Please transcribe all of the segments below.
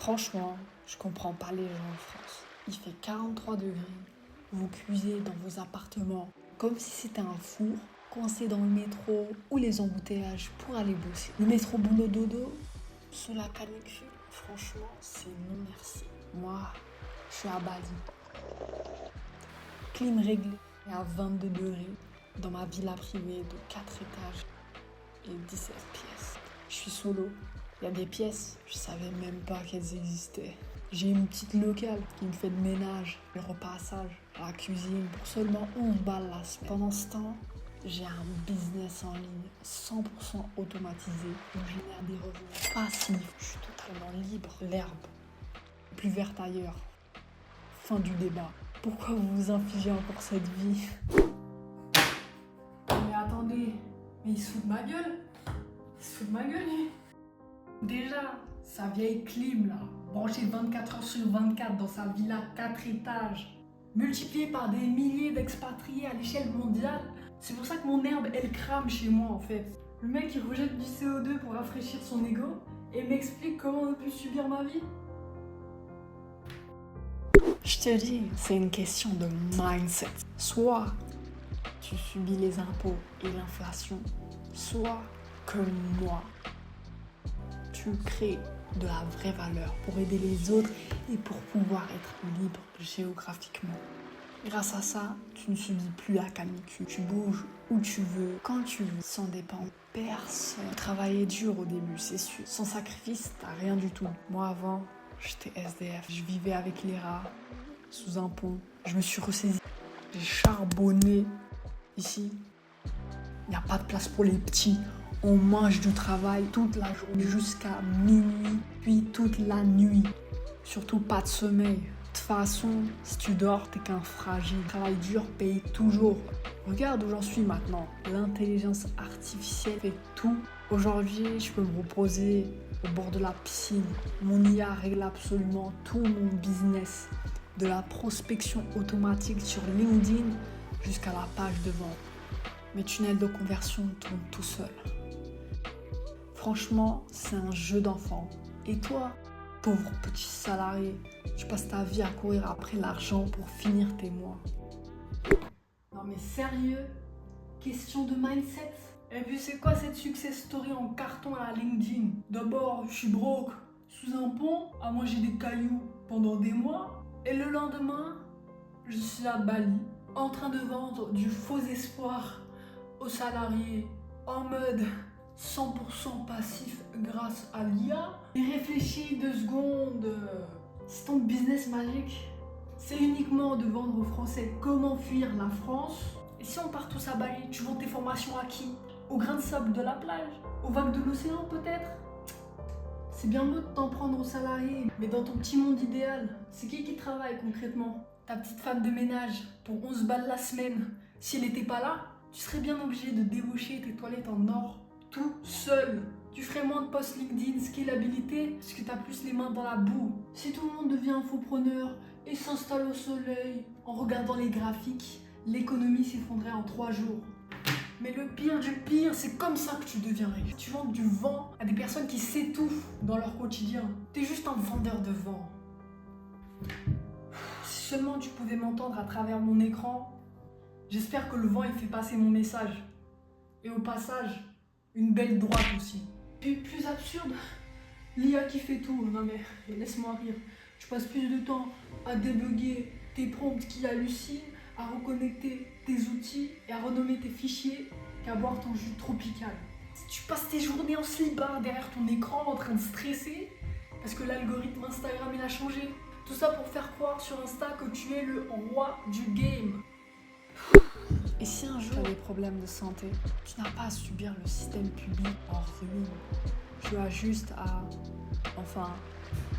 Franchement, je comprends pas les gens en France. Il fait 43 degrés. Vous cuisez dans vos appartements comme si c'était un four, coincé dans le métro ou les embouteillages pour aller bosser. Le métro boulot dodo, sous la canicule, franchement, c'est non merci. Moi, je suis à Bali. Clim réglée et à 22 degrés dans ma villa privée de 4 étages et 17 pièces. Je suis solo. Il y a des pièces, je savais même pas qu'elles existaient. J'ai une petite locale qui me fait le ménage, le repassage, la cuisine pour seulement 11 balles la semaine. Pendant ce temps, j'ai un business en ligne 100% automatisé où je génère des revenus passifs. Je suis totalement libre. L'herbe est plus verte ailleurs. Fin du débat. Pourquoi vous vous infligez encore cette vie? Mais attendez, mais il se fout de ma gueule? Il se fout de ma gueule, lui? Déjà, sa vieille clim là, branchée 24 heures sur 24 dans sa villa 4 étages, multipliée par des milliers d'expatriés à l'échelle mondiale, c'est pour ça que mon herbe elle crame chez moi en fait. Le mec il rejette du CO2 pour rafraîchir son ego et m'explique comment on peut subir ma vie. Je te dis, c'est une question de mindset. Soit tu subis les impôts et l'inflation, soit comme moi, tu crées de la vraie valeur pour aider les autres et pour pouvoir être libre géographiquement. Grâce à ça, tu ne subis plus la canicule. Tu bouges où tu veux, quand tu veux, sans dépendre de personne. Travailler dur au début, c'est sûr. Sans sacrifice, t'as rien du tout. Moi avant, j'étais SDF. Je vivais avec les rats, sous un pont. Je me suis ressaisie. J'ai charbonné. Ici, il n'y a pas de place pour les petits. On mange du travail toute la journée jusqu'à minuit, puis toute la nuit. Surtout pas de sommeil. De toute façon, si tu dors, t'es qu'un fragile. Travail dur paye toujours. Regarde où j'en suis maintenant. L'intelligence artificielle fait tout. Aujourd'hui, je peux me reposer au bord de la piscine. Mon IA règle absolument tout mon business. De la prospection automatique sur LinkedIn jusqu'à la page de vente. Mes tunnels de conversion tournent tout seuls. Franchement, c'est un jeu d'enfant. Et toi, pauvre petit salarié, tu passes ta vie à courir après l'argent pour finir tes mois. Non mais sérieux? Question de mindset? Et puis c'est quoi cette success story en carton à la LinkedIn? D'abord, je suis broke, sous un pont, à manger des cailloux pendant des mois. Et le lendemain, je suis à Bali, en train de vendre du faux espoir aux salariés, en mode 100% passif grâce à l'IA. Et réfléchis 2 secondes. C'est ton business magique. C'est uniquement de vendre aux Français comment fuir la France. Et si on part tous à Bali, tu vends tes formations à qui? Au grain de sable de la plage? Aux vagues de l'océan peut-être? C'est bien beau de t'en prendre aux salariés, mais dans ton petit monde idéal, c'est qui travaille concrètement? Ta petite femme de ménage pour 11 balles la semaine. Si elle n'était pas là, tu serais bien obligé de débaucher tes toilettes en or tout seul. Tu ferais moins de posts LinkedIn, scalabilité, parce que tu as plus les mains dans la boue. Si tout le monde devient infopreneur et s'installe au soleil en regardant les graphiques, l'économie s'effondrait en 3 jours. Mais le pire du pire, c'est comme ça que tu deviens riche. Tu vends du vent à des personnes qui s'étouffent dans leur quotidien. T'es juste un vendeur de vent. Si seulement tu pouvais m'entendre à travers mon écran, j'espère que le vent il fait passer mon message. Et au passage, une belle droite aussi. Puis plus absurde, l'IA qui fait tout. Non mais laisse-moi rire. Tu passes plus de temps à débugger tes prompts qui hallucinent, à reconnecter tes outils et à renommer tes fichiers qu'à boire ton jus tropical. Si tu passes tes journées en slibard derrière ton écran en train de stresser parce que l'algorithme Instagram il a changé. Tout ça pour faire croire sur Insta que tu es le roi du game. Et si un jour tu as des problèmes de santé, tu n'as pas à subir le système public en ruine. Tu as juste à...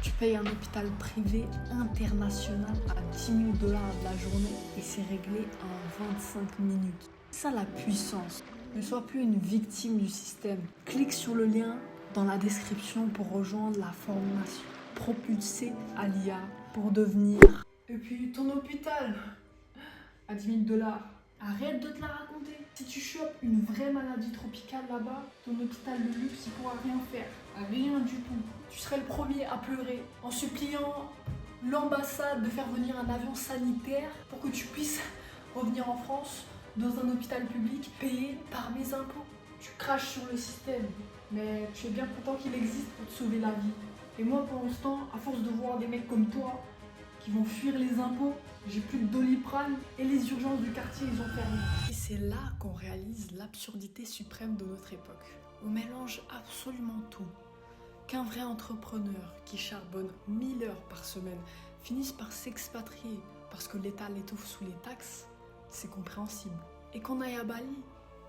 tu payes un hôpital privé international à 10 000 $ la journée et c'est réglé en 25 minutes. C'est ça la puissance. Ne sois plus une victime du système. Clique sur le lien dans la description pour rejoindre la formation propulsée à l'IA pour devenir... Et puis ton hôpital à 10 000 $. Arrête de te la raconter. Si tu chopes une vraie maladie tropicale là-bas, ton hôpital de luxe, il pourra rien faire. Rien du tout. Tu serais le premier à pleurer en suppliant l'ambassade de faire venir un avion sanitaire pour que tu puisses revenir en France dans un hôpital public payé par mes impôts. Tu craches sur le système, mais tu es bien content qu'il existe pour te sauver la vie. Et moi, pendant ce temps, à force de voir des mecs comme toi qui vont fuir les impôts, j'ai plus de Doliprane et les urgences du quartier, ils ont fermé. Et c'est là qu'on réalise l'absurdité suprême de notre époque. On mélange absolument tout. Qu'un vrai entrepreneur qui charbonne 1000 heures par semaine finisse par s'expatrier parce que l'État l'étouffe sous les taxes, c'est compréhensible. Et qu'on aille à Bali,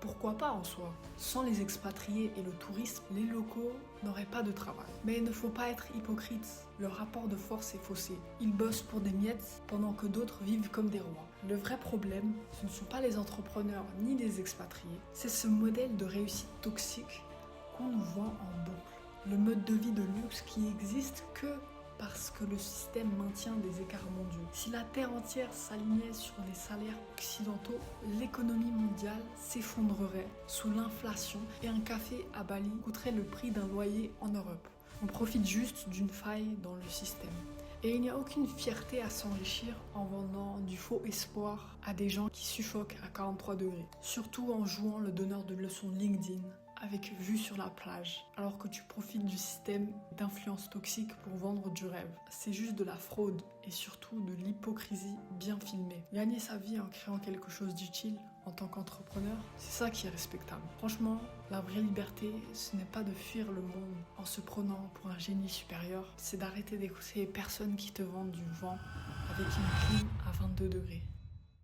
pourquoi pas en soi? Sans les expatriés et le tourisme, les locaux n'auraient pas de travail. Mais il ne faut pas être hypocrite, le rapport de force est faussé. Ils bossent pour des miettes pendant que d'autres vivent comme des rois. Le vrai problème, ce ne sont pas les entrepreneurs ni les expatriés, c'est ce modèle de réussite toxique qu'on nous vend en boucle. Le mode de vie de luxe qui existe que parce que le système maintient des écarts mondiaux. Si la Terre entière s'alignait sur les salaires occidentaux, l'économie mondiale s'effondrerait sous l'inflation et un café à Bali coûterait le prix d'un loyer en Europe. On profite juste d'une faille dans le système. Et il n'y a aucune fierté à s'enrichir en vendant du faux espoir à des gens qui suffoquent à 43 degrés. Surtout en jouant le donneur de leçons LinkedIn avec vue sur la plage, alors que tu profites du système d'influence toxique pour vendre du rêve. C'est juste de la fraude et surtout de l'hypocrisie bien filmée. Gagner sa vie en créant quelque chose d'utile en tant qu'entrepreneur, c'est ça qui est respectable. Franchement, la vraie liberté, ce n'est pas de fuir le monde en se prenant pour un génie supérieur, c'est d'arrêter d'écouter les personnes qui te vendent du vent avec une clim à 22 degrés.